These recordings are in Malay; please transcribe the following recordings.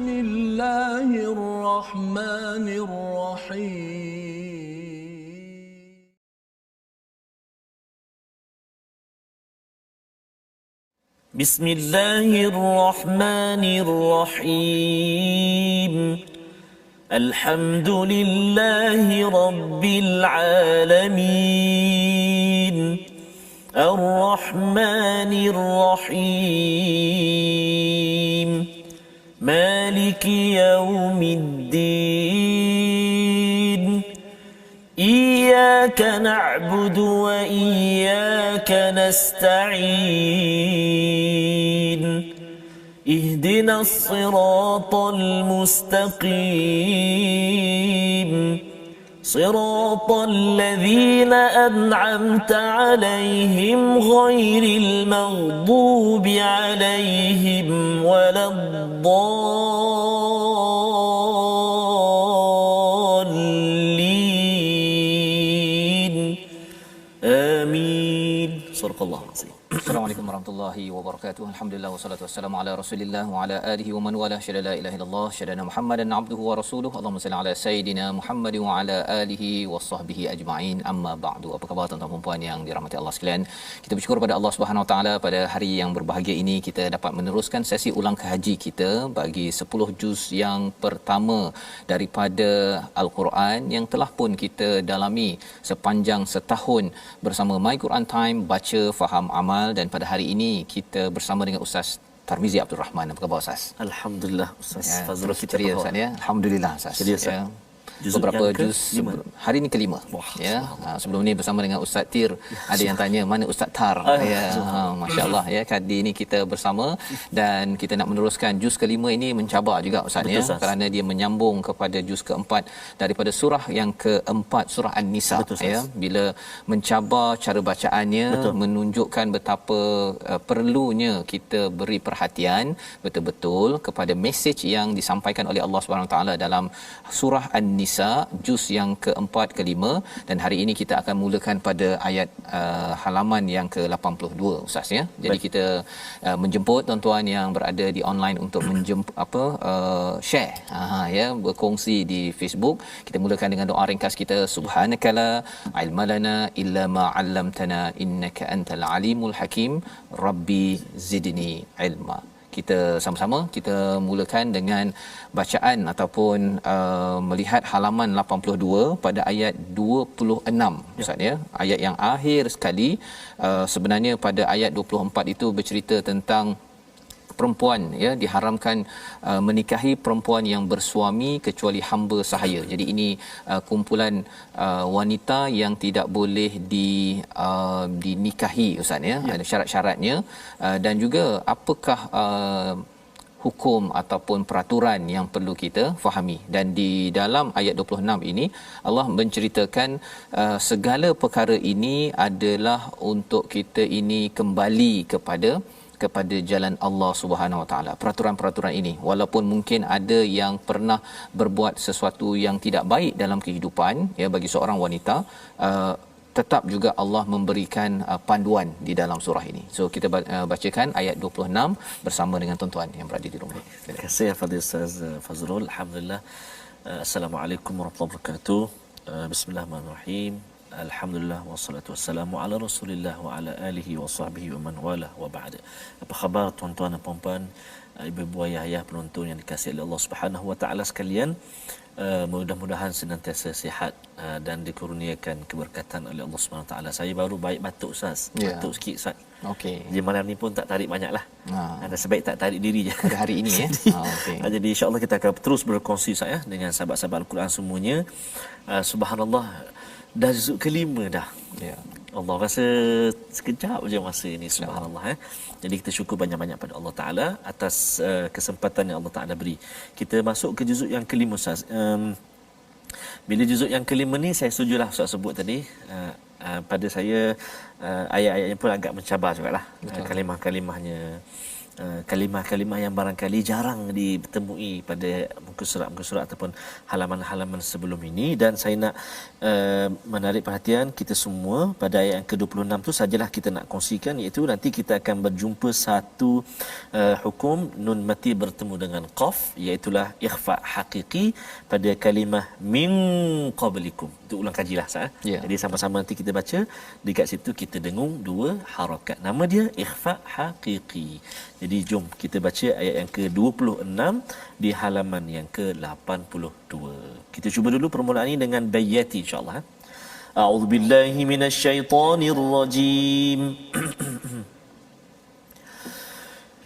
الله الرحمن الرحيم بسم الله الرحمن الرحيم الحمد لله رب العالمين الرحمن الرحيم مالك يوم الدين إياك نعبد وإياك نستعين اهدنا الصراط المستقيم صراط الذين أنعمت عليهم غير المغضوب عليهم ولا الضالين آمين صدق الله العظيم. Assalamualaikum warahmatullahi wabarakatuh. Alhamdulillah wassalatu wassalamu ala Rasulillah wa ala alihi wa man wala syada la ilaha illallah syadana Muhammadan abduhu wa rasuluhu. Allahumma salli ala sayidina Muhammad wa ala alihi washabbihi ajma'in. Amma ba'du. Apa khabar tuan-tuan dan puan yang dirahmati Allah sekalian? Kita bersyukur pada Allah Subhanahu wa taala pada hari yang berbahagia ini kita dapat meneruskan sesi ulang kaji kita bagi 10 juz yang pertama daripada Al-Quran yang telah pun kita dalami sepanjang setahun bersama My Quran Time, baca, faham, amal. Dan pada hari ini kita bersama dengan Ustaz Tarmizi Abdul Rahman. Apa khabar Ustaz? Alhamdulillah Ustaz Fazrul kita Ustaz ya. Alhamdulillah Ustaz. Serius, ya. Beberapa juz hari ini kelima. Wah, ya. Sebelum ni bersama dengan Ustaz Tir, ada yang tanya mana Ustaz Tar. Ya, masya-Allah ya. Kali ini kita bersama dan kita nak meneruskan juz kelima ini mencabar juga Ustaz ya, kerana dia menyambung kepada juz keempat daripada surah yang keempat, surah An-Nisa ya. Bila mencabar cara bacaannya, menunjukkan betapa perlunya kita beri perhatian betul-betul kepada mesej yang disampaikan oleh Allah Subhanahu Wa Taala dalam surah An-Nisa juz yang keempat kelima, dan hari ini kita akan mulakan pada ayat halaman yang ke-82 Ustaz ya. Jadi kita menjemput tuan-tuan yang berada di online untuk share ya, berkongsi di Facebook. Kita mulakan dengan doa ringkas kita. Subhanakala ilmalana illa ma 'allamtana innaka antal alimul hakim rabbi zidni ilma. Kita sama-sama kita mulakan dengan bacaan ataupun melihat halaman 82 pada ayat 26 Ustaz ya. Ayat yang akhir sekali. Sebenarnya pada ayat 24 itu bercerita tentang perempuan ya, diharamkan menikahi perempuan yang bersuami kecuali hamba sahaya. Jadi ini kumpulan wanita yang tidak boleh dinikahi Ustaz ya. Ada syarat-syaratnya dan juga apakah hukum ataupun peraturan yang perlu kita fahami. Dan di dalam ayat 26 ini Allah menceritakan segala perkara ini adalah untuk kita ini kembali kepada jalan Allah Subhanahu Wa Taala. Peraturan-peraturan ini walaupun mungkin ada yang pernah berbuat sesuatu yang tidak baik dalam kehidupan ya bagi seorang wanita, tetap juga Allah memberikan panduan di dalam surah ini. So kita bacakan ayat 26 bersama dengan tuan-tuan yang berada di rumah. Terima kasih Fadil Ustaz Fazrul. Alhamdulillah. Assalamualaikum warahmatullahi wabarakatuh. Bismillahirrahmanirrahim. Alhamdulillah wassalatu wassalamu ala Rasulillah wa ala alihi wa sahbihi wa man wala wa ba'da. Apa khabar tuan-tuan dan puan-puan, ibu-ibu, ayah-ayah, penonton yang dikasihi oleh Allah Subhanahu wa taala sekalian? Mudah-mudahan senantiasa sihat dan dikurniakan keberkatan oleh Allah Subhanahu wa taala. Saya baru baik batuk Ustaz. Batuk sikit Ustaz. Okey. Jadi malam ni pun tak tarik banyaklah. Ada sebaik tak tarik diri je pada hari ini ya. Okey. Jadi insya-Allah kita akan terus berkongsi saya dengan sahabat-sahabat Al-Quran semuanya. Subhanallah, dah juzuk kelima dah. Ya. Allah rasa sekejap je masa ini, subhanallah. Jadi kita syukur banyak-banyak pada Allah Taala atas kesempatan yang Allah Taala beri. Kita masuk ke juzuk yang kelima Ustaz. Bila juzuk yang kelima ni, saya setujulah Ustaz sebut tadi, pada saya ayat-ayatnya pun agak mencabar jugalah. Kalimah-kalimahnya kalimah-kalimah yang barangkali jarang ditemui pada muka surat ataupun halaman-halaman sebelum ini. Dan saya nak menarik perhatian kita semua pada ayat yang ke-26 tu sajalah kita nak kongsikan, iaitu nanti kita akan berjumpa satu hukum nun mati bertemu dengan qaf, iaitulah ikhfa hakiki pada kalimah min qablikum. Itu ulang kajilah sah. Yeah. Jadi sama-sama nanti kita baca, dekat situ kita dengung dua harakat. Nama dia ikhfa hakiki. Jadi jom kita baca ayat yang ke-26 di halaman yang ke-82. Kita cuba dulu permulaan ini dengan bayati insya-Allah. A'udzubillahi minasyaitonirrajim.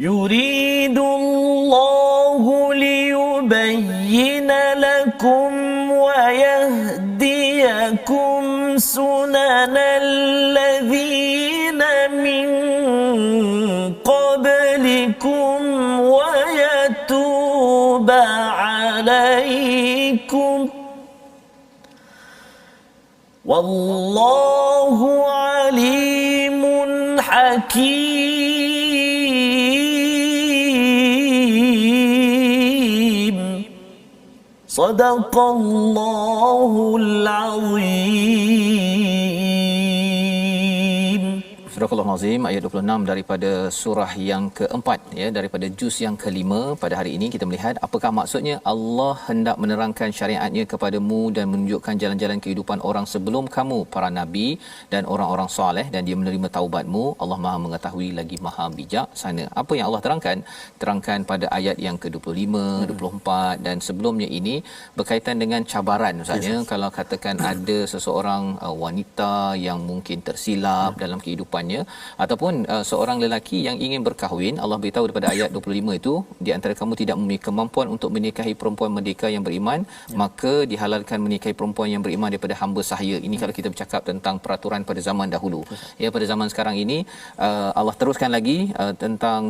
Yuridullahu liyubayyina lakum wa yahdiyakum sunanal ladzina min qablikum wa yatuba 'alaikum wallahu 'alimun hakim. Sadaqallahul azim. Surah Al-Azim ayat 26 daripada surah yang keempat, ya, daripada juz yang kelima. Pada hari ini kita melihat apakah maksudnya Allah hendak menerangkan syariatnya kepadamu dan menunjukkan jalan-jalan kehidupan orang sebelum kamu, para nabi dan orang-orang soleh, dan dia menerima taubatmu. Allah Maha mengetahui lagi Maha bijaksana. Apa yang Allah terangkan pada ayat yang ke-25, 24 dan sebelumnya ini berkaitan dengan cabaran. Misalnya kalau katakan ada seseorang wanita yang mungkin tersilap dalam kehidupan ataupun seorang lelaki yang ingin berkahwin, Allah beritahu daripada ayat 25 itu, di antara kamu tidak memiliki kemampuan untuk menikahi perempuan merdeka yang beriman, maka dihalalkan menikahi perempuan yang beriman daripada hamba sahaya. Ini kalau kita bercakap tentang peraturan pada zaman dahulu. Ya, pada zaman sekarang ini Allah teruskan lagi tentang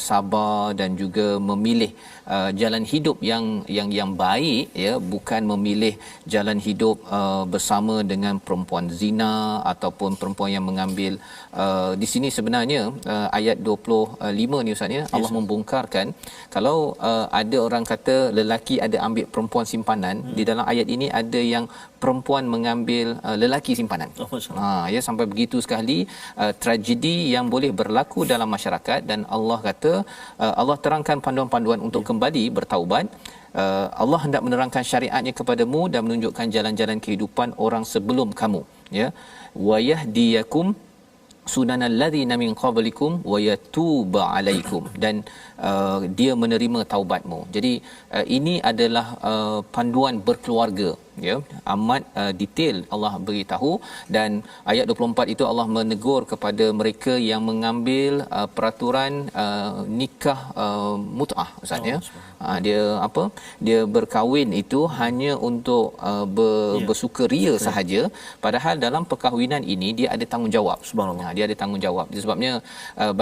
sabar dan juga memilih jalan hidup yang baik, ya, bukan memilih jalan hidup bersama dengan perempuan zina ataupun perempuan yang mengambil di sini sebenarnya ayat 25 ni Ustaz, ya, Allah membongkarkan kalau ada orang kata lelaki ada ambil perempuan simpanan, di dalam ayat ini ada yang perempuan mengambil lelaki simpanan. Ya, sampai begitu sekali tragedi yang boleh berlaku dalam masyarakat, dan Allah kata Allah terangkan panduan-panduan untuk kembali bertaubat. Allah hendak menerangkan syariatnya kepadamu dan menunjukkan jalan-jalan kehidupan orang sebelum kamu, ya, wa yahdiyakum sunanal ladzina min qablikum wa yatuba alaikum, dan dia menerima taubatmu. Jadi ini adalah panduan berkeluarga, ya, amat detail Allah beritahu. Dan ayat 24 itu Allah menegur kepada mereka yang mengambil peraturan nikah mut'ah, Ustaz, ya. Dia dia berkahwin itu hanya untuk bersukaria sahaja, padahal dalam perkahwinan ini dia ada tanggungjawab. Subhanallah, dia ada tanggungjawab. Sebabnya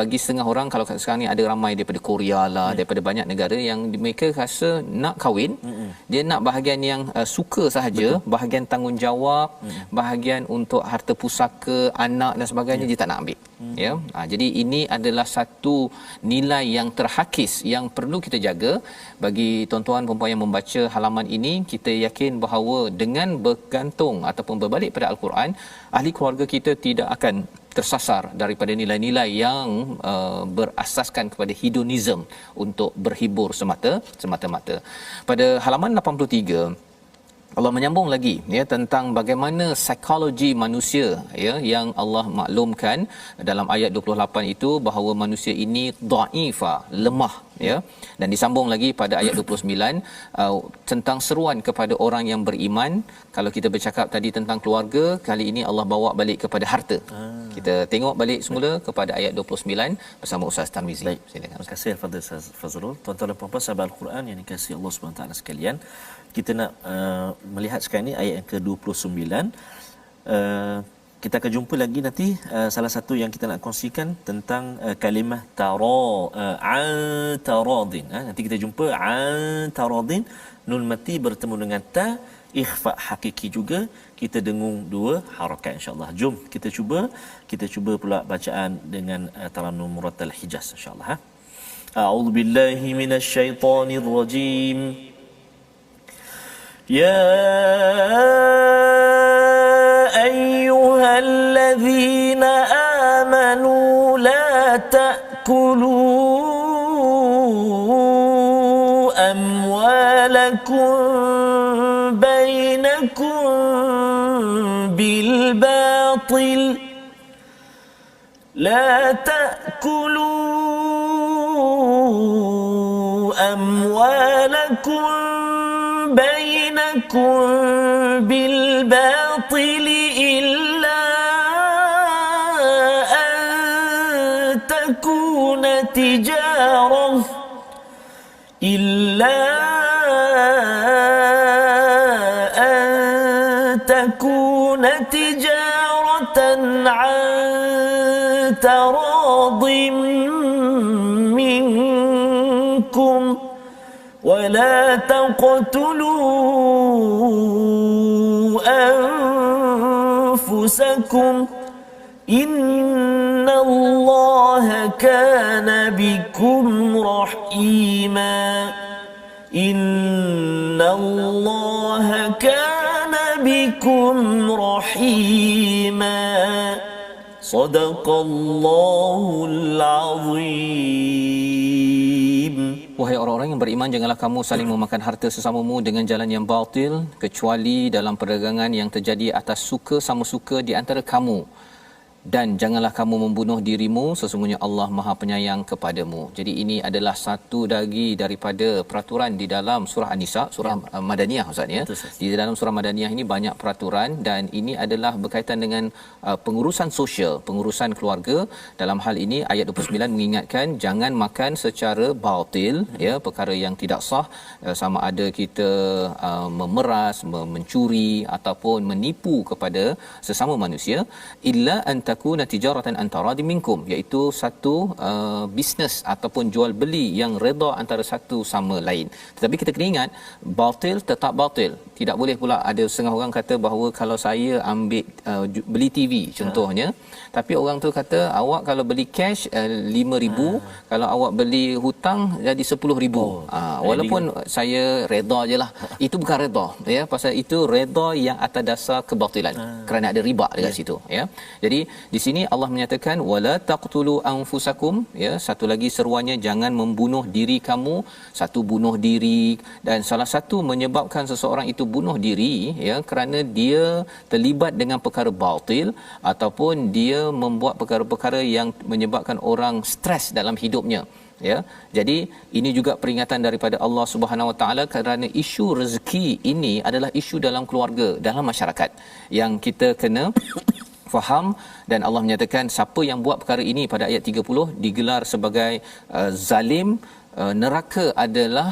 bagi setengah orang, kalau sekarang ni ada ramai daripada Korea lah, daripada banyak negara yang mereka rasa nak kahwin, dia nak bahagian yang suka sahaja, bahagian tanggungjawab, bahagian untuk harta pusaka anak dan sebagainya dia tak nak ambil. Ya, jadi ini adalah satu nilai yang terhakis yang perlu kita jaga. Bagi tuan-tuan perempuan yang membaca halaman ini, kita yakin bahawa dengan bergantung ataupun berbalik pada Al-Quran, ahli keluarga kita tidak akan tersasar daripada nilai-nilai yang berasaskan kepada hedonism untuk berhibur semata-mata. Pada halaman 83 Allah menyambung lagi, ya, tentang bagaimana psikologi manusia, ya, yang Allah maklumkan dalam ayat 28 itu bahawa manusia ini dhaifa, lemah, ya. Dan disambung lagi pada ayat 29 tentang seruan kepada orang yang beriman. Kalau kita bercakap tadi tentang keluarga, kali ini Allah bawa balik kepada harta. Kita tengok balik semula kepada ayat 29 bersama Ustaz Tarmizi. Silakan. Terima kasih kepada Ustaz Fazrul. Tuan-tuan dan puan-puan sahabat Al-Quran yang dikasihi Allah Subhanahu taala sekalian, kita nak melihat sekarang ni ayat yang ke-29. Kita akan jumpa lagi nanti salah satu yang kita nak kongsikan tentang kalimah taradin. Nanti kita jumpa taradin, nun mati bertemu dengan ta, ikhfa hakiki juga, kita dengung dua harakat insya-Allah. Jom kita cuba pula bacaan dengan Tarannum Murattal Hijaz insya-Allah. A'udzu billahi minasy syaithanir rajim. Ya ayyuhalladzina amanu la ta'kulu amwalakum bainakum bil batil la ta'kulu amwalakum bainakum bil batil illa an takuna tijarah إلا أن تكون تجارة عن تراض منكم ولا تقتلوا أنفسكم إن الله كان بكم رحيما إن الله كان بكم رحيما صدق الله العظيم. Wahai orang-orang yang beriman, janganlah kamu saling memakan harta sesamamu dengan jalan yang batil, kecuali dalam perdagangan yang terjadi atas suka sama suka di antara kamu. Dan janganlah kamu membunuh dirimu, sesungguhnya Allah Maha Penyayang kepadamu. Jadi ini adalah satu lagi daripada peraturan di dalam surah An-Nisa, surah Madaniyah Ustaz ya. Di dalam surah Madaniyah ini banyak peraturan, dan ini adalah berkaitan dengan pengurusan sosial, pengurusan keluarga. Dalam hal ini ayat 29 mengingatkan jangan makan secara batil ya, perkara yang tidak sah, sama ada kita memeras, mencuri ataupun menipu kepada sesama manusia, illa anta takuna tijaratan antara minkum, iaitu satu bisnes ataupun jual beli yang redha antara satu sama lain. Tetapi kita kena ingat, batil tetap batil. Tidak boleh pula ada setengah orang kata bahawa kalau saya ambil beli TV contohnya, tapi orang tu kata awak kalau beli cash 5,000, kalau awak beli hutang jadi 10,000. Walaupun saya redha jelah. Itu bukan redha ya, pasal itu redha yang atas dasar kebatilan, kerana ada riba dekat situ ya. Jadi di sini Allah menyatakan wala taqtulu anfusakum ya, satu lagi seruannya jangan membunuh diri kamu. Satu, bunuh diri, dan salah satu menyebabkan seseorang itu bunuh diri ya kerana dia terlibat dengan perkara batil ataupun dia membuat perkara-perkara yang menyebabkan orang stres dalam hidupnya ya. Jadi ini juga peringatan daripada Allah Subhanahu Wa Taala kerana isu rezeki ini adalah isu dalam keluarga, dalam masyarakat yang kita kena faham. Dan Allah menyatakan siapa yang buat perkara ini pada ayat 30 digelar sebagai zalim. Neraka adalah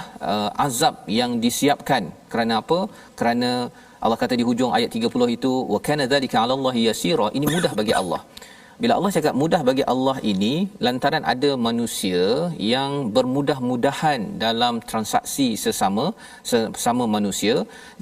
azab yang disiapkan. Kerana apa? Kerana Allah kata di hujung ayat 30 itu wa kana dzalika 'ala Allah yasira, ini mudah bagi Allah. Bila Allah cakap mudah bagi Allah ini lantaran ada manusia yang bermudah-mudahan dalam transaksi sesama manusia,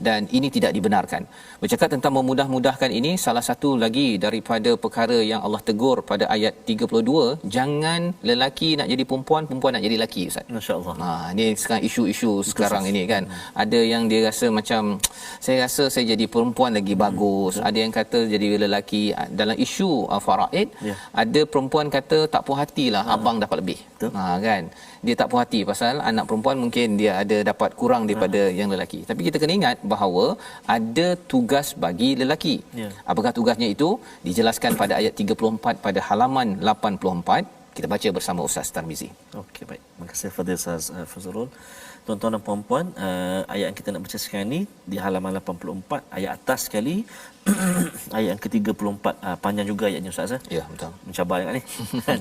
dan ini tidak dibenarkan. Bercakap tentang memudah-mudahkan ini, salah satu lagi daripada perkara yang Allah tegur pada ayat 32, jangan lelaki nak jadi perempuan, perempuan nak jadi lelaki Ustaz. Masya-Allah. Ni sekarang isu-isu sekarang ini kan. Ada yang dia rasa macam saya rasa saya jadi perempuan lagi bagus. Ada yang kata jadi lelaki. Dalam isu faraid, ada perempuan kata tak puas hatilah abang dapat lebih. Kan. Dia tak puas hati pasal anak perempuan mungkin dia ada dapat kurang daripada yang lelaki. Tapi kita kena ingat bahawa ada tugas bagi lelaki. Apakah tugasnya itu? Dijelaskan pada ayat 34 pada halaman 84. Kita baca bersama Ustaz Tarmizi. Okey, baik. Terima kasih Fadil Ustaz Fazrul. Tuan-tuan dan puan-puan, ayat yang kita nak baca sekarang ni di halaman 84, ayat atas sekali. Ayat yang ke-34, panjang juga ayatnya Ustaz. Ya, betul. Mencabar ayat ni.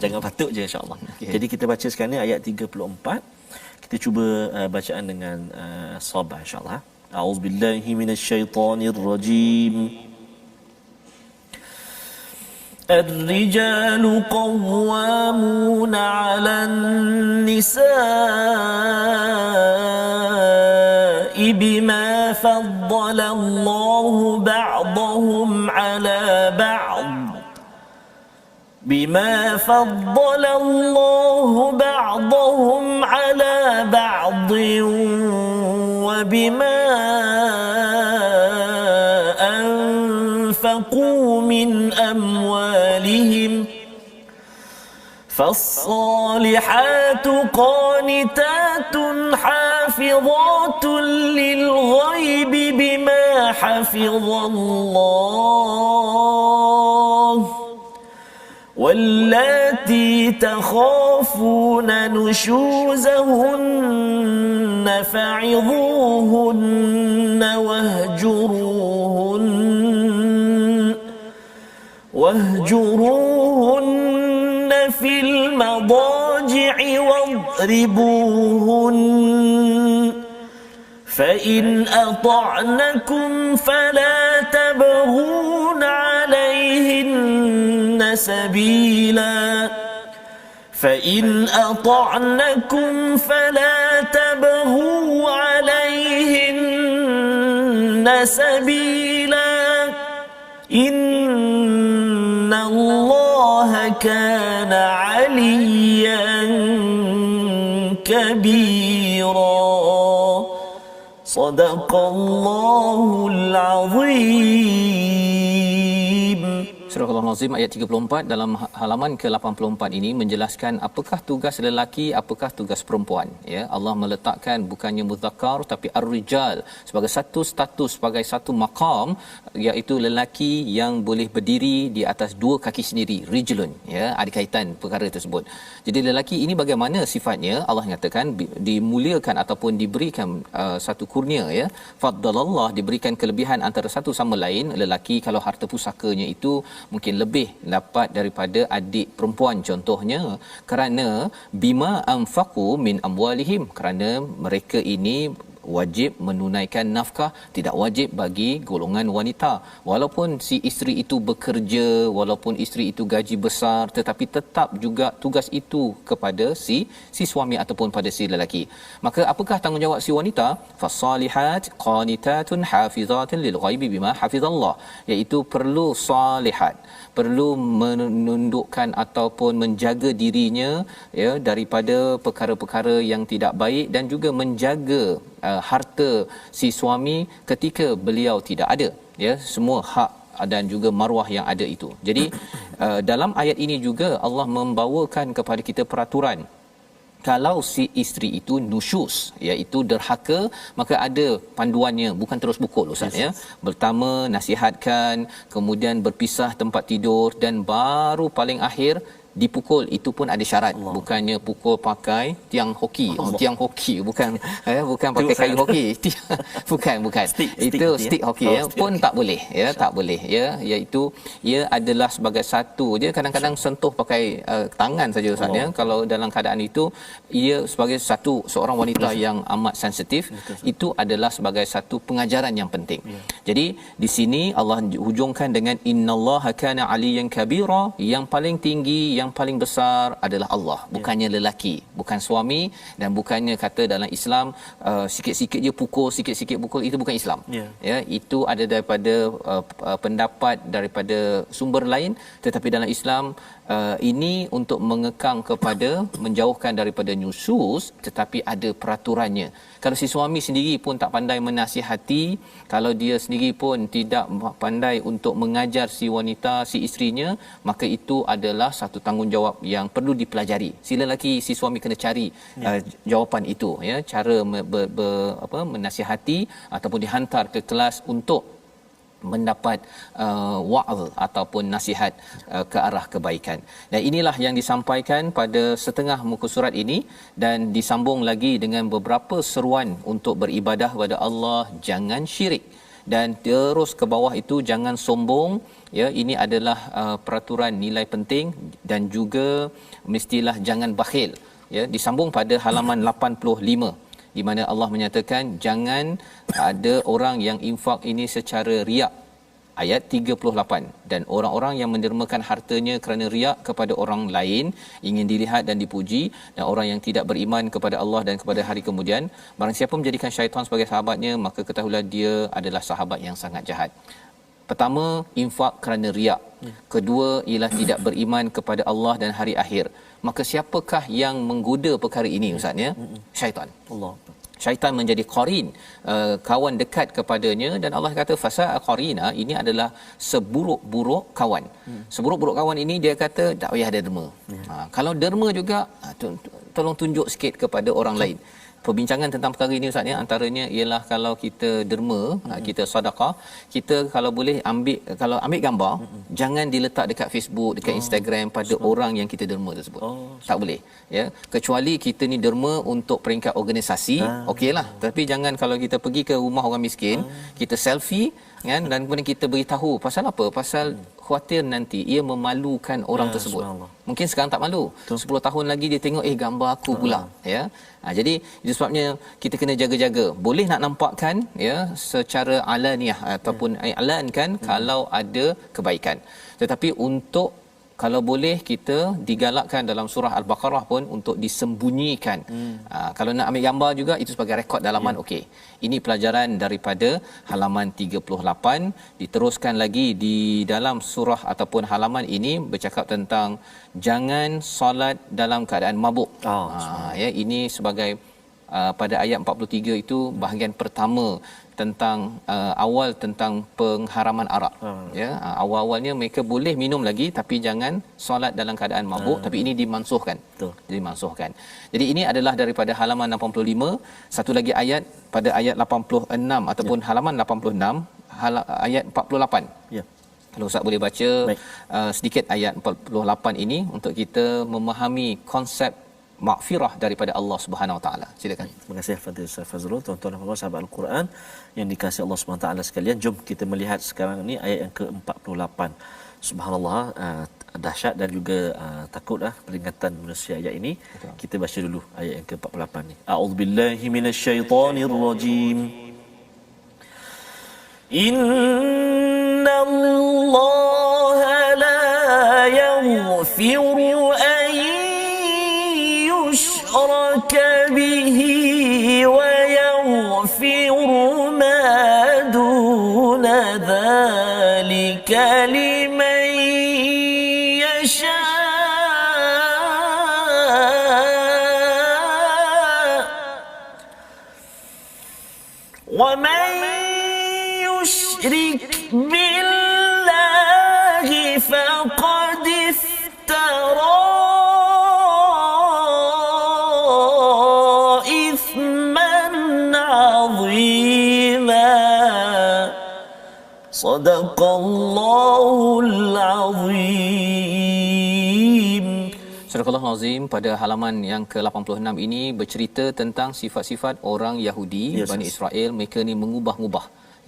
Jangan batuk je insya-Allah. Okay. Jadi kita baca sekarang ni ayat 34. Kita cuba bacaan dengan sabar insya-Allah. A'udzubillahi minasyaitonirrajim. الرجال قوامون على النساء بما فضل الله بعضهم على بعض بما فضل الله بعضهم على بعض وبما أنفقوا من أموالهم فالصالحات قانتات حافظات للغيب بما حفظ الله واللاتي تخافون نشوزهن فعظوهن واهجروهن في المضاجع واضربوهن فإن أطعنكم فلا تبغون عليهن سبيلا فإن أطعنكم فلا تبغوا عليهن سبيلا إن الله كان عليا كبيرا صدق الله العظيم. Surah Al-Nazim ayat 34 dalam halaman ke-84 ini menjelaskan apakah tugas lelaki, apakah tugas perempuan. Ya, Allah meletakkan bukannya muzakkar tapi ar-rijal sebagai satu status, sebagai satu maqam, iaitu lelaki yang boleh berdiri di atas dua kaki sendiri, rijlun. Ya, ada kaitan perkara tersebut. Jadi lelaki ini bagaimana sifatnya? Allah nyatakan dimuliakan ataupun diberikan satu kurnia, ya. Faddalallah, diberikan kelebihan antara satu sama lain. Lelaki kalau harta pusakanya itu mungkin lebih dapat daripada adik perempuan contohnya, kerana bima anfaqu min amwalihim, kerana mereka ini wajib menunaikan nafkah, tidak wajib bagi golongan wanita. Walaupun si isteri itu bekerja, walaupun isteri itu gaji besar, tetapi tetap juga tugas itu kepada si suami ataupun pada si lelaki. Maka apakah tanggungjawab si wanita? Fasalihat qanitatun hafizatun lilghaibi bima hafizallah, iaitu perlu salihat, perlu menundukkan ataupun menjaga dirinya, ya, daripada perkara-perkara yang tidak baik dan juga menjaga harta si suami ketika beliau tidak ada, ya, semua hak dan juga maruah yang ada itu. Jadi dalam ayat ini juga Allah membawakan kepada kita peraturan, kalau si isteri itu nusyus, iaitu derhaka, maka ada panduannya, bukan terus pukul, Ustaz. Yes. Ya, pertama nasihatkan, kemudian berpisah tempat tidur, dan baru paling akhir dipukul. Itu pun ada syarat. Allah. Bukannya pukul pakai tiang hoki. Tiang hoki bukan bukan pakai kayu hoki. bukan. Stick hoki, ya, pun tak boleh, ya, tak boleh, ya, iaitu ia adalah sebagai satu je, kadang-kadang sentuh pakai tangan saja, Ustaz, ya. Kalau dalam keadaan itu ia sebagai seorang wanita yang amat sensitif, itu adalah sebagai satu pengajaran yang penting. Jadi di sini Allah hujungkan dengan innallaha kana aliyan kabira, yang paling tinggi, yang paling besar adalah Allah, bukannya lelaki, bukan suami, dan bukannya kata dalam Islam sikit-sikit je pukul, sikit-sikit pukul, itu bukan Islam. Ya, itu ada daripada pendapat daripada sumber lain, tetapi dalam Islam ini untuk mengekang kepada menjauhkan daripada nyusus, tetapi ada peraturannya. Kalau si suami sendiri pun tak pandai menasihati, kalau dia sendiri pun tidak pandai untuk mengajar si wanita, si isterinya, maka itu adalah satu tanggungjawab yang perlu dipelajari. Si lelaki, si suami kena cari jawapan itu, ya, cara menasihati ataupun dihantar ke kelas untuk mendapat wa'az ataupun nasihat ke arah kebaikan. Dan inilah yang disampaikan pada setengah muka surat ini, dan disambung lagi dengan beberapa seruan untuk beribadah kepada Allah, jangan syirik, dan terus ke bawah itu jangan sombong, ya. Ini adalah peraturan nilai penting, dan juga mestilah jangan bakhil, ya. Disambung pada halaman 85 di mana Allah menyatakan jangan ada orang yang infak ini secara riak, ayat 38, dan orang-orang yang mendermakan hartanya kerana riak kepada orang lain, ingin dilihat dan dipuji, dan orang yang tidak beriman kepada Allah dan kepada hari kemudian, barang siapa menjadikan syaitan sebagai sahabatnya, maka ketahuilah dia adalah sahabat yang sangat jahat. Pertama, infak kerana riak. Kedua ialah tidak beriman kepada Allah dan hari akhir. Maka siapakah yang menggoda perkara ini Ustaz ya? Syaitan. Allah. Syaitan menjadi qarin, kawan dekat kepadanya, dan Allah kata fasa qarina, ini adalah seburuk-buruk kawan. Seburuk-buruk kawan ini dia kata tak payah derma. Kalau derma juga tolong tunjuk sikit kepada orang lain. Perbincangan tentang perkara ini Ustaz ya, antaranya ialah kalau kita derma, kita sedekah, kita kalau boleh kalau ambil gambar, jangan diletak dekat Facebook, dekat Instagram pada orang yang kita derma tersebut. Tak boleh ya, kecuali kita ni derma untuk peringkat organisasi, okeylah. Tapi jangan kalau kita pergi ke rumah orang miskin, kita selfie kan, dan kemudian kita beritahu pasal apa? Pasal khuatir nanti ia memalukan orang tersebut. Mungkin sekarang tak malu, 10 tahun lagi dia tengok gambar aku pula ya. Jadi itu sebabnya kita kena jaga-jaga. Boleh nak nampakkan ya secara alaniah ataupun i'lankan kalau ada kebaikan. Tetapi untuk kalau boleh kita digalakkan dalam surah Al-Baqarah pun untuk disembunyikan. Kalau nak ambil gambar juga itu sebagai rekod dalaman, okey. Ini pelajaran daripada halaman 38. Diteruskan lagi di dalam surah ataupun halaman ini bercakap tentang jangan solat dalam keadaan mabuk. Ya, ini sebagai pada ayat 43 itu bahagian pertama tentang awal tentang pengharaman arak. Ya, awal-awalnya mereka boleh minum lagi tapi jangan solat dalam keadaan mabuk, tapi ini dimansuhkan. Dimansuhkan. Jadi ini adalah daripada halaman 85. Satu lagi ayat pada ayat 86 ataupun halaman 86 ayat 48. Ya. Kalau Ustaz boleh baca sedikit ayat 48 ini untuk kita memahami konsep maghfirah daripada Allah Subhanahu Wa Taala. Silakan. Terima kasih Fadil Ustaz Fazrul. Tuan-tuan dan puan-puan sahabat Al-Quran yang dikasihi Allah Subhanahu Wa Taala sekalian, jom kita melihat sekarang ni ayat yang ke-48. Subhanallah, dahsyat dan juga takutlah peringatan manusia ayat ini. Betul. Kita baca dulu ayat yang ke-48 ni. A'udzubillahi minasyaitonirrajim. Innallaha la yaghfiru an yushraka bihi wa yaghfiru ma duna dhalika liman yasha. Wa man yushrik billahi faqad iftara Sadaqallahul Azim. Sadaqallahul Azim. Pada halaman yang ke-86 ini bercerita tentang sifat-sifat orang Yahudi, Bani Israel. Mereka ni mengubah-ubah,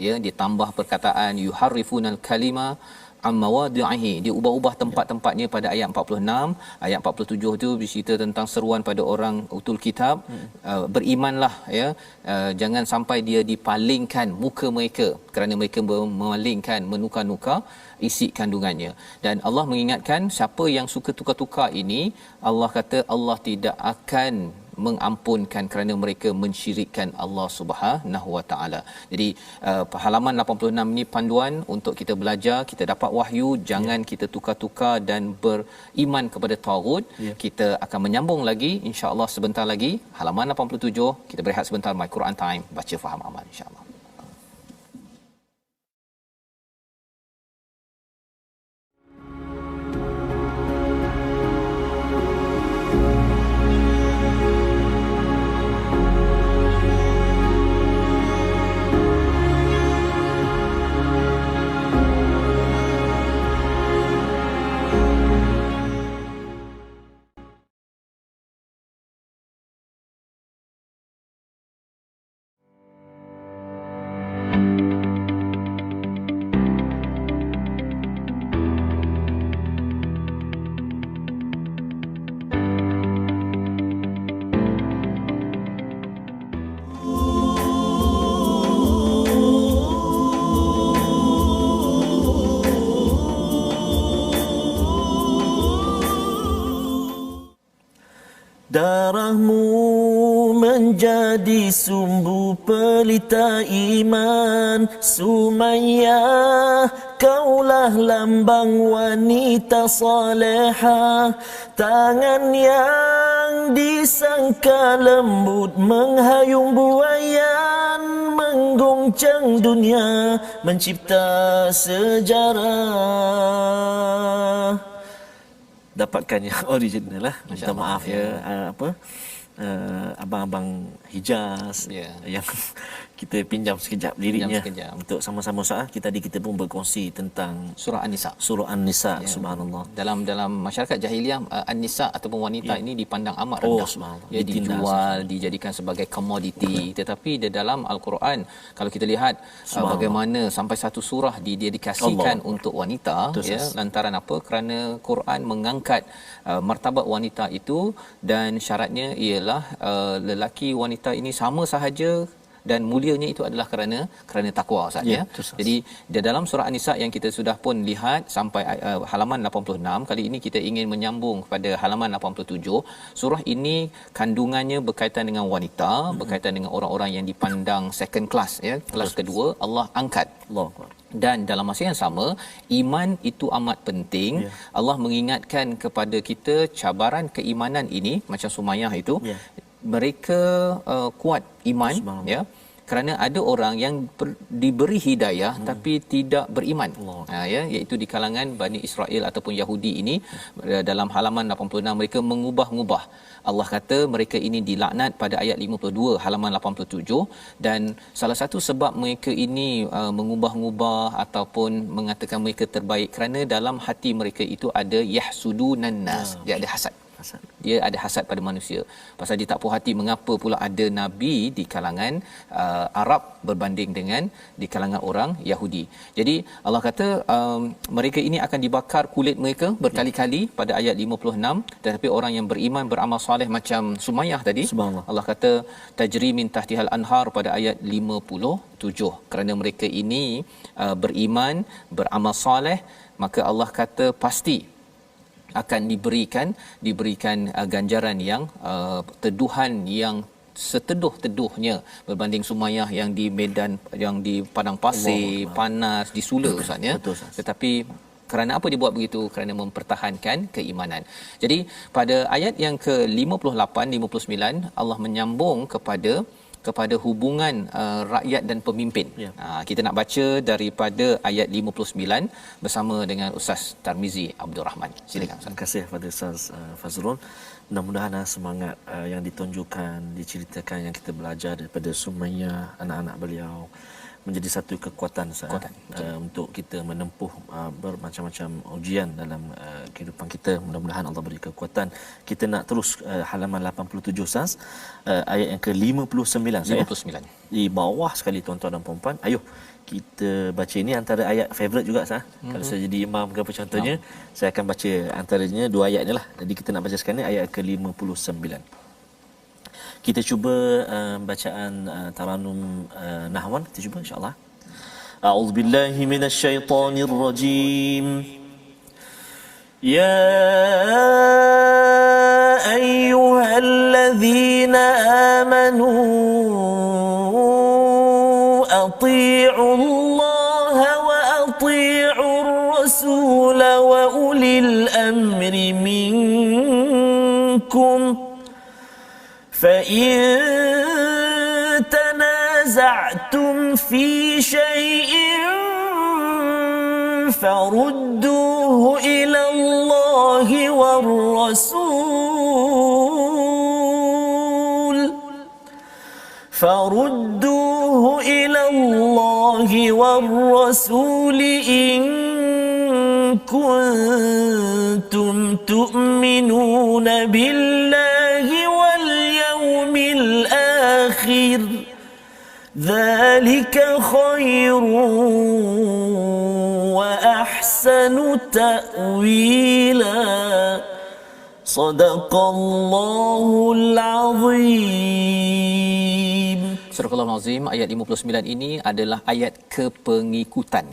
ya, ditambah perkataan yuharrifunal kalima amawadihi, dia ubah-ubah tempat-tempatnya pada ayat 46. Ayat 47 tu bercerita tentang seruan pada orang utul kitab, berimanlah, ya, jangan sampai dia dipalingkan muka mereka kerana mereka memalingkan, menukar-nukar isi kandungannya. Dan Allah mengingatkan siapa yang suka tukar-tukar ini, Allah kata Allah tidak akan mengampunkan kerana mereka mensyirikkan Allah Subhanahu Wa Taala. Jadi halaman 86 ni panduan untuk kita belajar, kita dapat wahyu, jangan kita tukar-tukar dan beriman kepada tagut. Kita akan menyambung lagi insya-Allah sebentar lagi halaman 87. Kita berehat sebentar, My Quran Time, baca faham amal insya-Allah. Darahmu menjadi sumbu pelita iman. Sumayyah, kaulah lambang wanita salehah, tangan yang disangka lembut menghayung buayan, mengguncang dunia, mencipta sejarah. Dapatkan yang original lah. Minta maaf ya, abang-abang Hijaz yang kita pinjam sekejap liriknya untuk sama-sama kita pun berkongsi tentang surah An-Nisa. Subhanallah. Dalam masyarakat jahiliah, An-Nisa ataupun wanita ini dipandang amat rendah. Dijual, dijadikan sebagai komoditi. Tetapi di dalam Al-Quran kalau kita lihat bagaimana sampai satu surah didedikasikan untuk wanita, lantaran apa? Kerana Quran mengangkat martabat wanita itu, dan syaratnya ialah lelaki wanita ini sama sahaja, dan mulianya itu adalah kerana takwa, Ustaz ya. Jadi di dalam surah An-Nisa yang kita sudah pun lihat sampai halaman 86, kali ini kita ingin menyambung kepada halaman 87. Surah ini kandungannya berkaitan dengan wanita, berkaitan dengan orang-orang yang dipandang second class ya, kelas kedua, Allah angkat. Dan dalam masa yang sama, iman itu amat penting. Allah mengingatkan kepada kita cabaran keimanan ini, macam Sumayyah itu, mereka kuat iman ya, kerana ada orang yang diberi hidayah tapi tidak beriman, ya, iaitu di kalangan Bani Israel ataupun Yahudi ini. Dalam halaman 86 mereka mengubah-ubah. Allah kata mereka ini dilaknat pada ayat 52 halaman 87, dan salah satu sebab mereka ini mengubah-ubah ataupun mengatakan mereka terbaik kerana dalam hati mereka itu ada yahsudunan nas, dia ada hasad. Dia ada hasad pada manusia. Pasal dia tak puas hati mengapa pula ada nabi di kalangan Arab berbanding dengan di kalangan orang Yahudi. Jadi Allah kata mereka ini akan dibakar kulit mereka berkali-kali pada ayat 56. Tetapi orang yang beriman beramal soleh macam Sumayyah tadi, Allah kata tajri min tahtihal anhar pada ayat 57. Kerana mereka ini beriman, beramal soleh, maka Allah kata pasti akan diberikan ganjaran yang teduhan yang seteduh-teduhnya berbanding Sumayyah yang di medan, yang di padang pasir, panas, disula, Ustaz ya. Tetapi kerana apa dia buat begitu? Kerana mempertahankan keimanan. Jadi pada ayat yang ke-58 59 Allah menyambung kepada hubungan rakyat dan pemimpin. Kita nak baca daripada ayat 59 bersama dengan Ustaz Tarmizi Abdul Rahman. Silakan Ustaz. Terima kasih kepada Ustaz Fazrul. Mudah-mudahan semangat yang ditunjukkan, diceritakan, yang kita belajar daripada Sumayyah, anak-anak beliau menjadi satu kekuatan untuk kita menempuh bermacam-macam ujian dalam kehidupan kita. Mudah-mudahan Allah beri kekuatan. Kita nak terus halaman 87 Ustaz, ayat yang ke-59. 59. Di bawah sekali tuan-tuan dan puan-puan. Ayuh kita baca ini antara ayat favorite juga Ustaz. Kalau saya jadi imam ke apa contohnya, saya akan baca antaranya dua ayat ni lah. Jadi kita nak baca sekarang ni ayat ke-59. Kita cuba bacaan Taranum Nahwan, kita cuba insya-Allah. A'udzubillahi minasyaitonir rajim. Ya ayyuhalladzina amanu athi'ullaha wa athi'ur rasul wa ulil amri minkum. فإن تنازعتم في شيء فردوه إلى الله والرسول إن كنتم تؤمنون بالله واليوم الآخر ذلك خير وأحسن تأويلا صدق الله العظيم. Astagfirullahalazim, ayat 59 ini adalah ayat kepengikutan.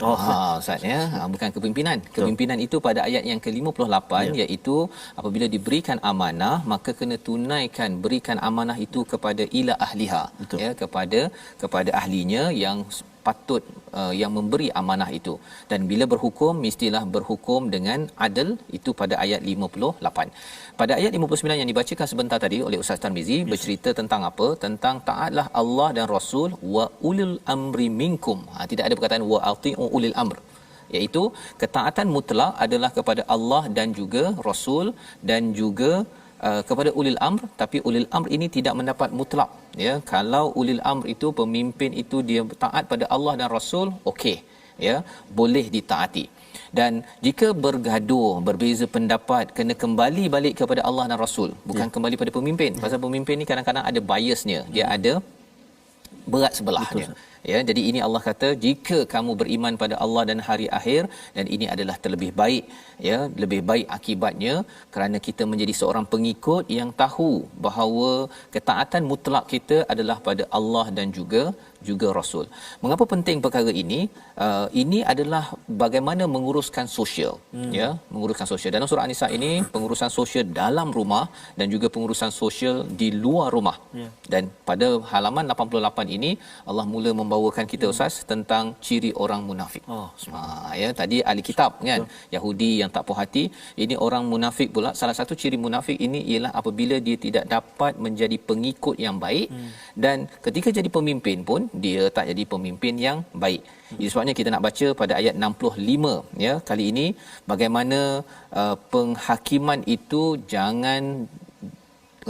Ustaz ya, bukan kepimpinan. Kepimpinan itu pada ayat yang ke-58 iaitu apabila diberikan amanah maka kena tunaikan, berikan amanah itu kepada ila ahliha. Ya, kepada ahlinya yang patut yang memberi amanah itu, dan bila berhukum mestilah berhukum dengan adil, itu pada ayat 58. Pada ayat 59 yang dibacakan sebentar tadi oleh Ustaz Tarmizi bercerita tentang apa? Tentang taatlah Allah dan Rasul wa ulil amri minkum. Tidak ada perkataan wa ati'u ulil amr, iaitu ketaatan mutlak adalah kepada Allah dan juga Rasul dan juga kepada ulil amr, tapi ulil amr ini tidak mendapat mutlak. Ya, kalau ulil amr itu pemimpin itu dia taat pada Allah dan Rasul, okey, ya, boleh ditaati. Dan jika bergaduh, berbeza pendapat, kena kembali balik kepada Allah dan Rasul, bukan kembali pada pemimpin. Pasal pemimpin ni kadang-kadang ada biasnya, dia ada berat sebelahnya. Ya, jadi ini Allah kata jika kamu beriman pada Allah dan hari akhir, dan ini adalah terlebih baik, ya, lebih baik akibatnya kerana kita menjadi seorang pengikut yang tahu bahawa ketaatan mutlak kita adalah pada Allah dan juga Rasul. Mengapa penting perkara ini? Ini adalah bagaimana menguruskan sosial, ya, menguruskan sosial. Dalam surah An-Nisa ini pengurusan sosial dalam rumah dan juga pengurusan sosial di luar rumah. Dan pada halaman 88 ini Allah mula membawakan kita Ustaz tentang ciri orang munafik. Ya, tadi ahli kitab kan, Yahudi yang tak puas hati, ini orang munafik pula. Salah satu ciri munafik ini ialah apabila dia tidak dapat menjadi pengikut yang baik, dan ketika jadi pemimpin pun dia tak jadi pemimpin yang baik. Itu sebabnya kita nak baca pada ayat 65, ya, kali ini bagaimana penghakiman itu jangan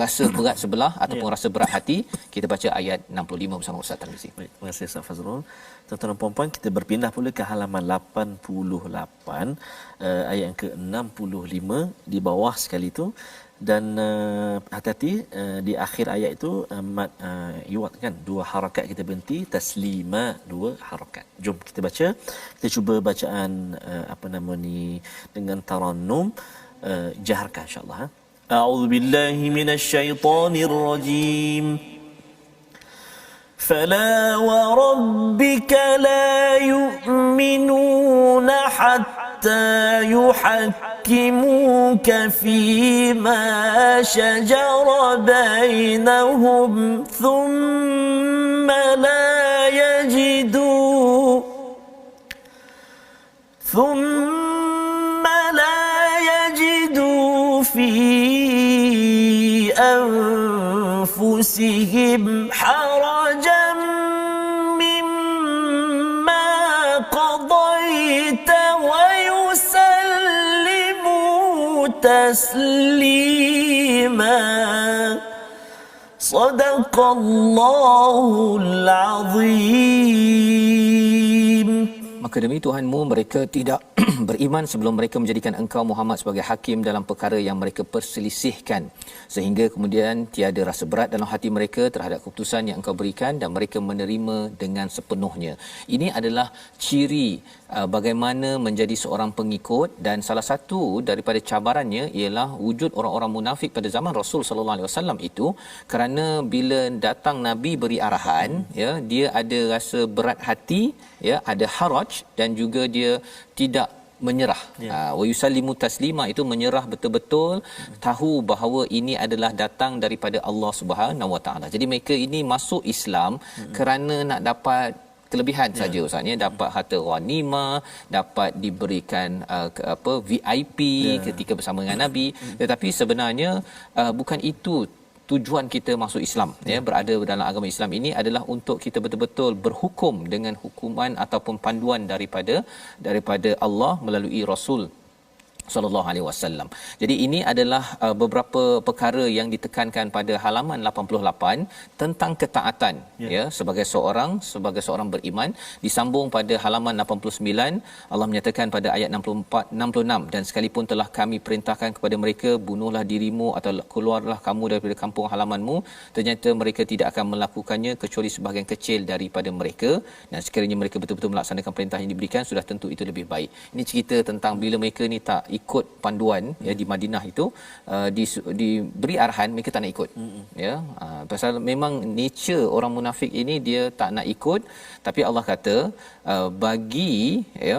rasa berat sebelah ataupun rasa berat hati. Kita baca ayat 65 bersama Ustaz Tarmizi. Baik, terima kasih Ustaz Fazrul. Tuan-tuan dan puan-puan, kita berpindah pula ke halaman 88, ayat yang ke-65 di bawah sekali tu. Dan hati-hati di akhir ayat itu mad yuwat kan, dua harakat kita berhenti, taslima dua harakat. Jom kita baca. Kita cuba bacaan dengan tarannum, jaharkan insya-Allah. A'udzu billahi minasyaitonir rajim. فلا وربك لا يؤمنون حتى يحكموك فيما شجر بينهم ثم لا يجدوا في أنفسهم حرجا مما قضيت ويسلموا تسليما صدق الله العظيم. Maka demi Tuhanmu mereka tidak beriman sebelum mereka menjadikan engkau Muhammad sebagai hakim dalam perkara yang mereka perselisihkan, sehingga kemudian tiada rasa berat dalam hati mereka terhadap keputusan yang engkau berikan dan mereka menerima dengan sepenuhnya. Ini adalah ciri bagaimana menjadi seorang pengikut, dan salah satu daripada cabarannya ialah wujud orang-orang munafik pada zaman Rasul sallallahu alaihi wasallam itu, kerana bila datang Nabi beri arahan, ya, dia ada rasa berat hati, ya, ada haraj, dan juga dia tidak menyerah. Wa yusallimu taslima itu menyerah betul-betul, tahu bahawa ini adalah datang daripada Allah Subhanahu Wa Taala. Jadi mereka ini masuk Islam kerana nak dapat kelebihan saja Ustaz, dapat harta ghanimah, dapat diberikan VIP ketika bersama dengan Nabi, tetapi sebenarnya bukan itu tujuan kita masuk Islam, ya, berada dalam agama Islam ini adalah untuk kita betul-betul berhukum dengan hukuman ataupun panduan daripada Allah melalui Rasul sallallahu alaihi wasallam. Jadi ini adalah beberapa perkara yang ditekankan pada halaman 88 tentang ketaatan, ya, sebagai seorang beriman. Disambung pada halaman 89, Allah menyatakan pada ayat 64-66, dan sekalipun telah kami perintahkan kepada mereka, bunuhlah dirimu atau keluarlah kamu daripada kampung halamanmu, ternyata mereka tidak akan melakukannya kecuali sebahagian kecil daripada mereka, dan sekiranya mereka betul-betul melaksanakan perintah yang diberikan, sudah tentu itu lebih baik. Ini cerita tentang bila mereka ni tak ikut panduan ya di Madinah itu diberi arahan mereka tak nak ikut. Ya. Pasal memang nature orang munafik ini dia tak nak ikut, tapi Allah kata bagi ya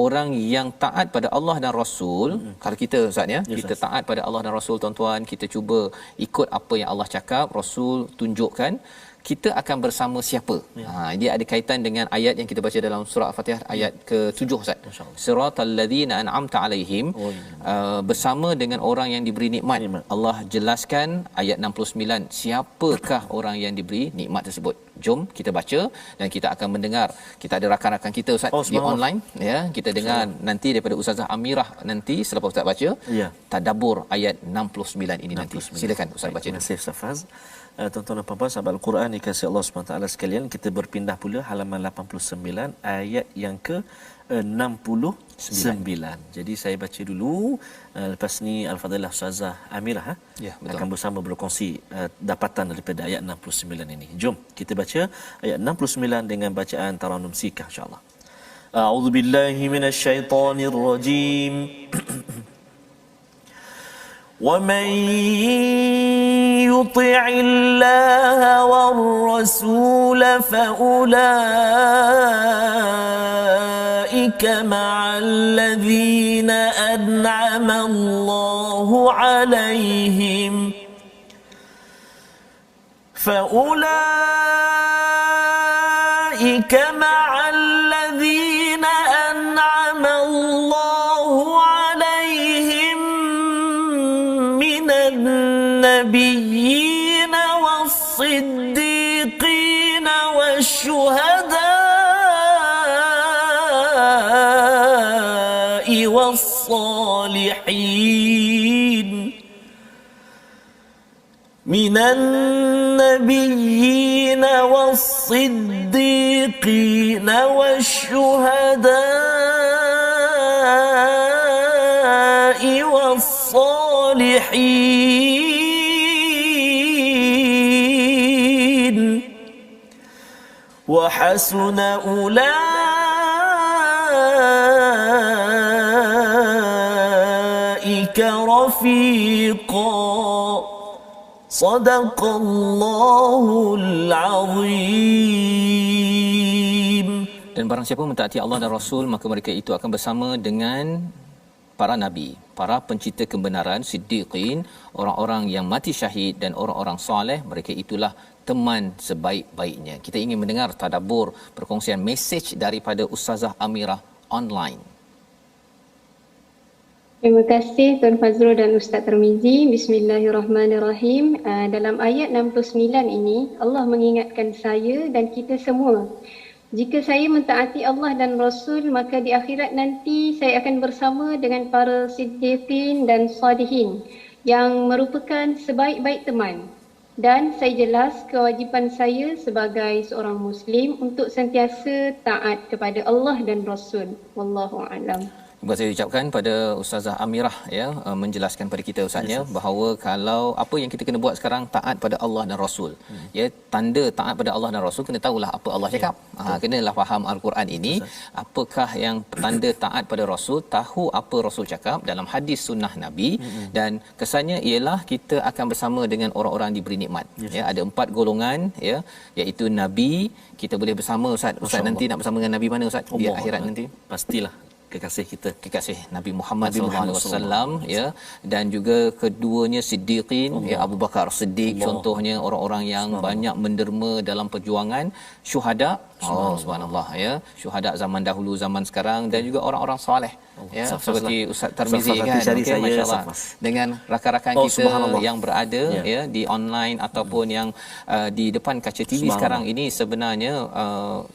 orang yang taat pada Allah dan Rasul, kalau kita Ustaz ya, kita taat pada Allah dan Rasul tuan-tuan, kita cuba ikut apa yang Allah cakap, Rasul tunjukkan, kita akan bersama siapa. Dia ada kaitan dengan ayat yang kita baca dalam surah Al-Fatihah ayat ke-7 Ustaz. Siratal ladzina an'amta alaihim, bersama dengan orang yang diberi nikmat. Allah jelaskan ayat 69 siapakah orang yang diberi nikmat tersebut. Jom kita baca dan kita akan mendengar. Kita ada rakan-rakan kita Ustaz di online ya, kita dengar nanti daripada Ustazah Amirah nanti selepas Ustaz baca tadabbur ayat 69 ini 69. Nanti silakan Ustaz baca. Terima kasih Ustaz Faz. Tuan-tuan dan puan-puan sahabat Al-Quran dikasihi Allah SWT sekalian, kita berpindah pula halaman 89 ayat yang ke 69. Jadi saya baca dulu, lepas ni Al-Fadilah Ustazah Amirah akan bersama berkongsi dapatan daripada ayat 69 ini. Jom kita baca ayat 69 dengan bacaan Taranum Sikah insya-Allah. A'udzubillahi minasyaitonirrajim. ومن يطع الله والرسول فأولئك مع الذين أنعم الله عليهم فأولئك مع الذين أنعم الله عليهم من النبيين والصديقين والشهداء والصالحين من النبيين والصديقين والشهداء والصالحين وحسن أولئك رفيقا صدق الله العظيم. Dan barang siapa mentaati Allah dan Rasul, maka mereka itu akan bersama dengan para nabi, para pencipta kebenaran, siddiqin, orang-orang yang mati syahid dan orang-orang soleh. Mereka itulah teman sebaik-baiknya. Kita ingin mendengar tadabbur perkongsian mesej daripada Ustazah Amirah online. Terima kasih Tuan Fazrul dan Ustaz Tarmizi. Bismillahirrahmanirrahim. Dalam ayat 69 ini Allah mengingatkan saya dan kita semua, jika saya mentaati Allah dan Rasul, maka di akhirat nanti saya akan bersama dengan para siddiqin dan salihin yang merupakan sebaik-baik teman. Dan saya jelas kewajipan saya sebagai seorang Muslim untuk sentiasa taat kepada Allah dan Rasul. Wallahu a'lam. Terima kasih ucapkan pada Ustazah Amirah ya, menjelaskan pada kita Ustaznya bahawa kalau apa yang kita kena buat sekarang taat pada Allah dan Rasul. Ya, tanda taat pada Allah dan Rasul kena tahulah apa Allah cakap. Kenalah faham Al-Quran ini. Apakah yang tanda taat pada Rasul, tahu apa Rasul cakap dalam hadis sunnah Nabi, dan kesannya ialah kita akan bersama dengan orang-orang diberi nikmat. Ya, ada 4 golongan ya, iaitu Nabi. Kita boleh bersama Ustaz nanti nak bersama dengan Nabi mana Ustaz di akhirat nanti? Pastilah kekasih Nabi Muhammad sallallahu alaihi wasallam ya, dan juga keduanya siddiqin ya, Abu Bakar Siddiq contohnya, orang-orang yang banyak menderma dalam perjuangan, syuhada subhanallah ya, syuhada zaman dahulu zaman sekarang, dan juga orang-orang soleh ya, seperti Ustaz Tarmizi kan, okay, masya-Allah, dengan rakan-rakan kita yang berada ya di online ataupun yang di depan kaca TV sekarang ini, sebenarnya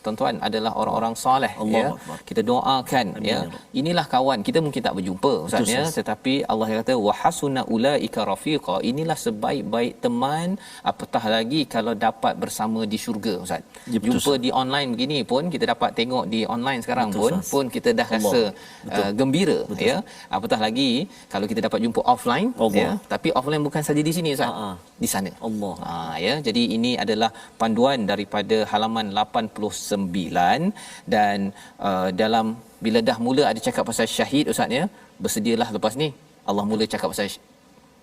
tuan-tuan adalah orang-orang soleh ya. Kita doakan ya, inilah kawan kita, mungkin tak berjumpa Ustaz ya, tetapi Allah kata wa hasuna ulaika rafiqa, inilah sebaik-baik teman, apatah lagi kalau dapat bersama di syurga Ustaz. Jumpa di online begini pun, kita dapat tengok di online sekarang pun kita dah rasa gembira ya, apatah lagi kalau kita dapat jumpa offline ya, tapi offline bukan saja di sini Ustaz, di sana ya. Jadi ini adalah panduan daripada halaman 89, dan dalam bila dah mula ada cakap pasal syahid Ustaz ya, bersedialah lepas ni Allah mula cakap pasal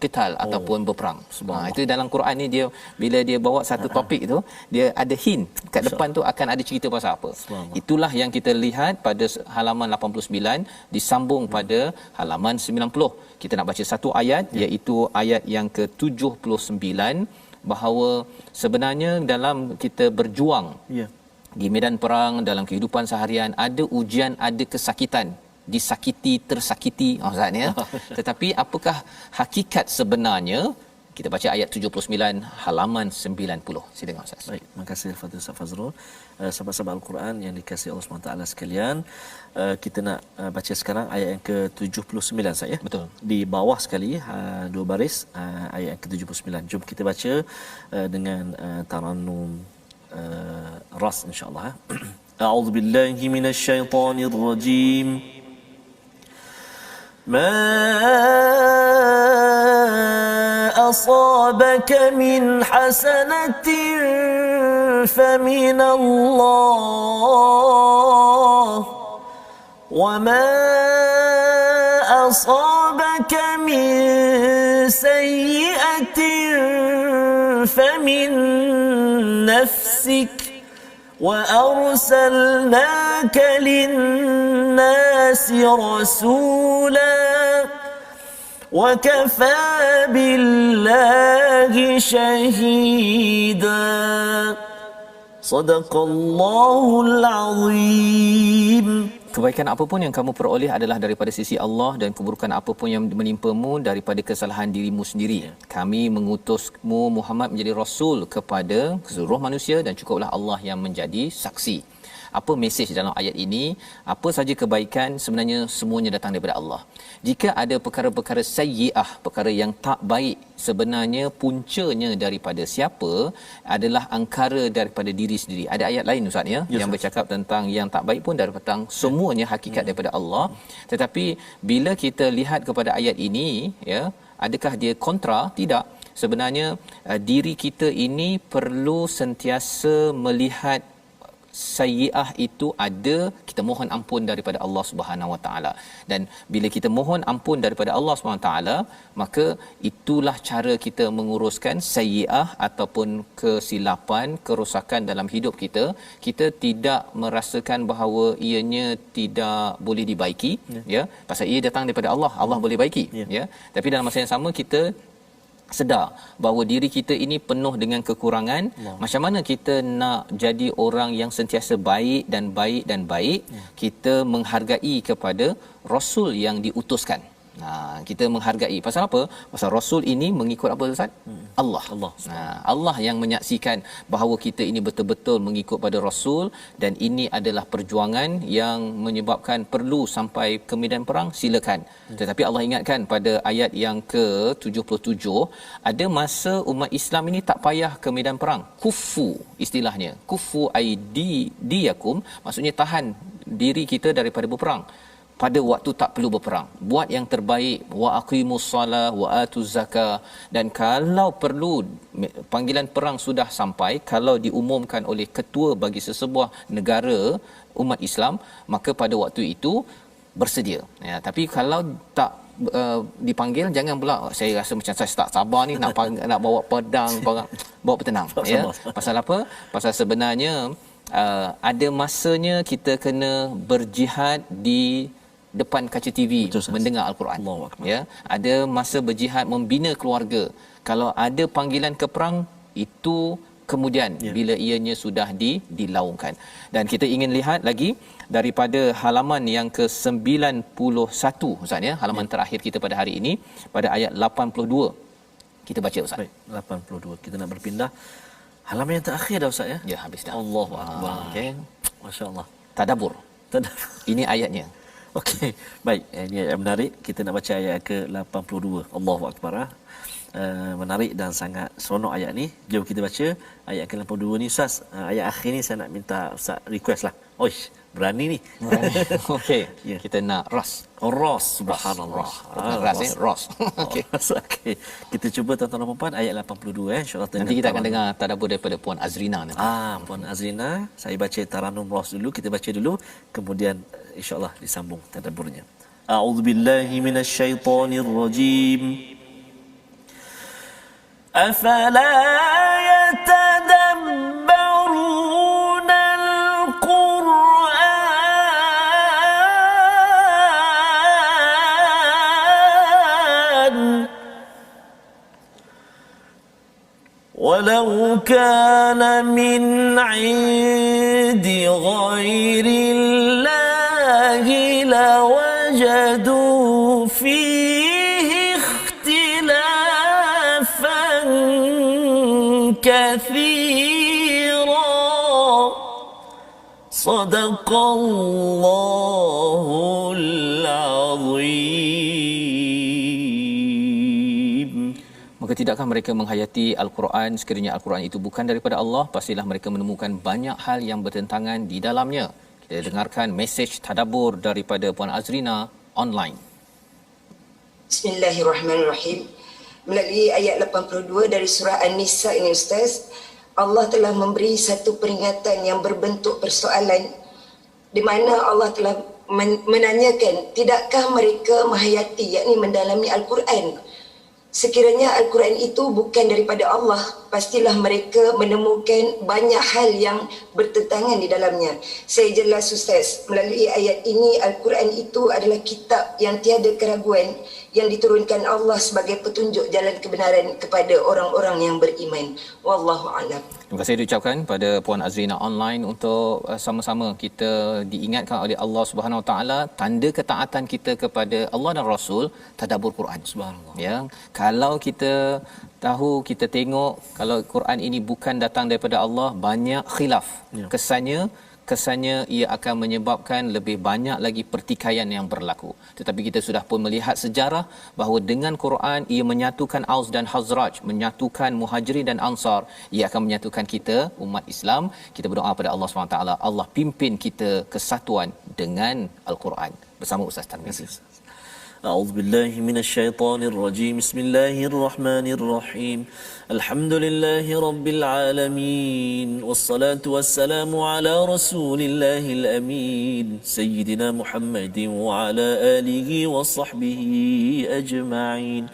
qital ataupun berperang. Itu dalam Quran ni dia bila dia bawa satu topik tu dia ada hint kat depan tu akan ada cerita pasal apa. Itulah yang kita lihat pada halaman 89 disambung pada halaman 90. Kita nak baca satu ayat iaitu ayat yang ke-79 bahawa sebenarnya dalam kita berjuang di medan perang dalam kehidupan seharian ada ujian, ada kesakitan, disakiti, tersakiti maksudnya. Tetapi apakah hakikat sebenarnya? Kita baca ayat 79 halaman 90. Silakan Ustaz. Baik, terima kasih Fadil Ustaz Fazrul. Sahabat-sahabat Al-Quran yang dikasihi Allah SWT sekalian, kita nak baca sekarang ayat yang ke-79 saya. Betul. Di bawah sekali dua baris ayat yang ke-79. Jom kita baca dengan tarannum ras insya-Allah. A'udzubillahi minasyaitonir rajim. ما أصابك من حسنة فمن الله وما أصابك من سيئة فمن نفسك وأرسلناك للناس رسولا وكفى بالله شهيدا صدق الله العظيم. Kebaikan apapun yang kamu peroleh adalah daripada sisi Allah dan keburukan apapun yang menimpamu daripada kesalahan dirimu sendiri. Kami mengutusmu Muhammad menjadi rasul kepada seluruh manusia dan cukuplah Allah yang menjadi saksi. Apa mesej dalam ayat ini? Apa saja kebaikan sebenarnya semuanya datang daripada Allah. Jika ada perkara-perkara sayyi'ah, perkara yang tak baik, sebenarnya puncanya daripada siapa? Adalah angkara daripada diri sendiri. Ada ayat lain Ustaz yang bercakap tentang yang tak baik pun daripada semuanya hakikat daripada Allah. Tetapi bila kita lihat kepada ayat ini, adakah dia kontra? Tidak. Sebenarnya diri kita ini perlu sentiasa melihat sayyi'ah itu ada, kita mohon ampun daripada Allah Subhanahu Wa Taala. Dan bila kita mohon ampun daripada Allah Subhanahu Wa Taala, maka itulah cara kita menguruskan sayyi'ah ataupun kesilapan, kerosakan dalam hidup kita. Kita tidak merasakan bahawa ianya tidak boleh dibaiki, pasal ia datang daripada Allah, Allah boleh baiki, Tapi dalam masa yang sama kita sedar bahawa diri kita ini penuh dengan kekurangan. Macam mana kita nak jadi orang yang sentiasa baik dan baik dan baik? Kita menghargai kepada rasul yang diutuskan. Kita menghargai. Pasal apa? Pasal rasul ini mengikut apa Ustaz? Allah. Allah yang menyaksikan bahawa kita ini betul-betul mengikut pada rasul, dan ini adalah perjuangan yang menyebabkan perlu sampai ke medan perang, silakan. Tetapi Allah ingatkan pada ayat yang ke-77, ada masa umat Islam ini tak payah ke medan perang. Kufu istilahnya. Kufu aidiyakum, maksudnya tahan diri kita daripada berperang. Pada waktu tak perlu berperang, buat yang terbaik, wa aqimus salah wa atuz zakah. Dan kalau perlu panggilan perang sudah sampai, kalau diumumkan oleh ketua bagi sesebuah negara umat Islam, maka pada waktu itu bersedia. Tapi kalau tak dipanggil, jangan pula saya rasa macam saya tak sabar ni nak bawa pedang, bawa petenang. Pasal apa? Pasal sebenarnya ada masanya kita kena berjihad di depan kaca TV, mendengar Al-Quran. Ada masa berjihad membina keluarga. Kalau ada panggilan ke perang, itu kemudian bila ianya sudah dilaungkan. Dan kita ingin lihat lagi daripada halaman yang ke-91 Ustaz, halaman terakhir kita pada hari ini, pada ayat 82. Kita baca Ustaz. Baik, 82. Kita nak berpindah halaman yang terakhir dah Ustaz Ya, habis dah. Allahu akbar. Okey. Masya-Allah. Tadabbur. Ini ayatnya. Okey, baik. Ini ayat menarik. Kita nak baca ayat ke-82. Allahu akbar. Menarik dan sangat seronok ayat ni. Jom kita baca ayat ke-82 ni Ustaz. Ayat akhir ni saya nak minta Ustaz request lah. Oish, berani ni. Okey. Kita nak ras. Ras, subhanallah. Ras. Okey. Okey. Kita cuba tuan-tuan dan puan ayat 82 insya-Allah. Nanti kita akan dengar tadabbur daripada Puan Azrina nanti. Puan Azrina, saya baca Taranum Ras dulu, kita baca dulu, kemudian insya-Allah disambung tadabburnya. أعوذ بالله من الشيطان الرجيم أفلا يتدبرون القرآن ولو كان من عند غير الله لوجدوا فيه اختلافا كثيرا صدق الله العظيم. Maka tidakkah mereka menghayati Al-Quran sekiranya Al-Quran itu bukan daripada Allah, pastilah mereka menemukan banyak hal yang bertentangan di dalamnya. Kita dengarkan mesej tadabbur daripada Puan Azrina online. Bismillahirrahmanirrahim. Melalui ayat 82 dari surah An-Nisa ini Ustaz, Allah telah memberi satu peringatan yang berbentuk persoalan di mana Allah telah menanyakan, tidakkah mereka menghayati, yakni mendalami Al-Quran? Sekiranya Al-Quran itu bukan daripada Allah, pastilah mereka menemukan banyak hal yang bertentangan di dalamnya. Saya jelas Ustaz, melalui ayat ini Al-Quran itu adalah kitab yang tiada keraguan yang diturunkan Allah sebagai petunjuk jalan kebenaran kepada orang-orang yang beriman. Wallahu a'lam. Terima kasih diucapkan pada Puan Azrina online untuk sama-sama kita diingatkan oleh Allah Subhanahu Wa Taala tanda ketaatan kita kepada Allah dan Rasul, tadabbur Quran. Subhanallah. Ya, kalau kita tahu, kita tengok kalau Quran ini bukan datang daripada Allah, banyak khilaf. Ya. Kesannya ia akan menyebabkan lebih banyak lagi pertikaian yang berlaku. Tetapi kita sudah pun melihat sejarah bahawa dengan Quran ia menyatukan Aus dan Khazraj, menyatukan Muhajirin dan Ansar, ia akan menyatukan kita umat Islam. Kita berdoa pada Allah SWT, Allah pimpin kita kesatuan dengan Al-Quran. Bersama Ustaz Tarmizi. أعوذ بالله من الشيطان الرجيم بسم الله الرحمن الرحيم الحمد لله رب العالمين والصلاة والسلام على رسول الله الأمين سيدنا محمد وعلى آله وصحبه أجمعين.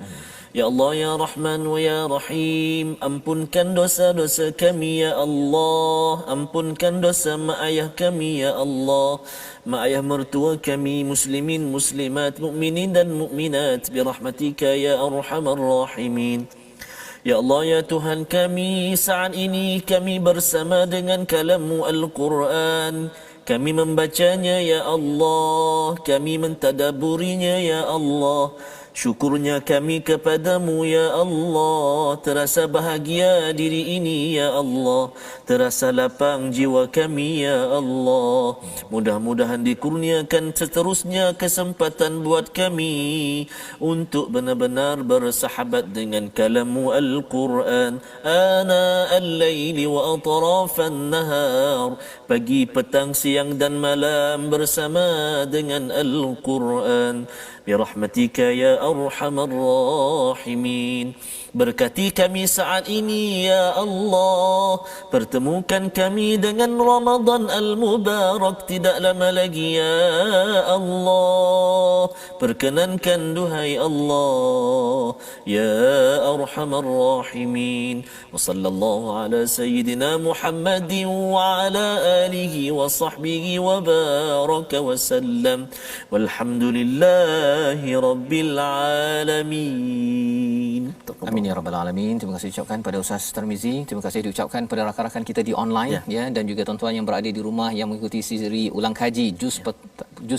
Ya Allah, Ya Rahman wa Ya Rahim, ampunkan dosa-dosa kami Ya Allah, ampunkan dosa mak ayah kami Ya Allah, mak ayah mertua kami, muslimin, muslimat, mukminin dan mukminat, birahmatika Ya Arhamar Rahimin. Ya Allah, Ya Tuhan kami, saat ini kami bersama dengan kalam-Mu Al-Quran, kami membacanya Ya Allah, kami mentadaburinya Ya Allah. Syukurnya kami kepadamu Ya Allah, terasa bahagia diri ini Ya Allah, terasa lapang jiwa kami Ya Allah. Mudah-mudahan dikurniakan seterusnya kesempatan buat kami untuk benar-benar bersahabat dengan kalam-Mu Al-Quran. Ana al-laili wa atrafan nahar, pagi, petang, siang dan malam bersama dengan Al-Quran. Birahmatika Ya Arhamar Rahimin. Berkati kami saat ini Ya Allah, pertemukan kami dengan Ramadan Al-Mubarak tidak lama lagi Ya Allah. Perkenankan duhai Allah Ya Arhamar Rahimin. Wa sallallahu ala Sayyidina Muhammadin wa ala alihi wa sahbihi wa baraka wa sallam. Walhamdulillahi Rabbil Alamin. Amin ya rabbal alamin. Terima kasih diucapkan pada Ustaz Tarmizi. Terima kasih diucapkan pada rakan-rakan kita di online ya, dan juga tuan-tuan yang berada di rumah yang mengikuti siri ulang kaji juz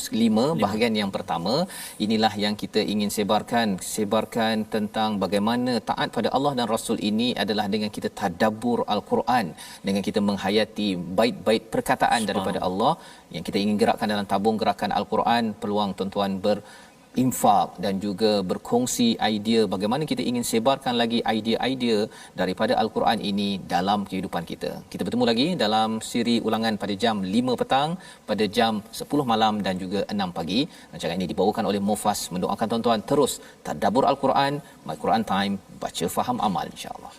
5 bahagian yang pertama. Inilah yang kita ingin sebarkan tentang bagaimana taat pada Allah dan Rasul ini adalah dengan kita tadabbur Al-Quran, dengan kita menghayati bait-bait perkataan daripada Allah yang kita ingin gerakkan dalam tabung gerakan Al-Quran. Peluang tuan-tuan infak dan juga berkongsi idea bagaimana kita ingin sebarkan lagi idea-idea daripada Al-Quran ini dalam kehidupan kita. Kita bertemu lagi dalam siri ulangan pada jam 5 petang, pada jam 10 malam dan juga 6 pagi. Rancangan ini dibawakan oleh Mufas, mendoakan tuan-tuan terus tadabbur Al-Quran, My Quran Time, baca faham amal insya-Allah.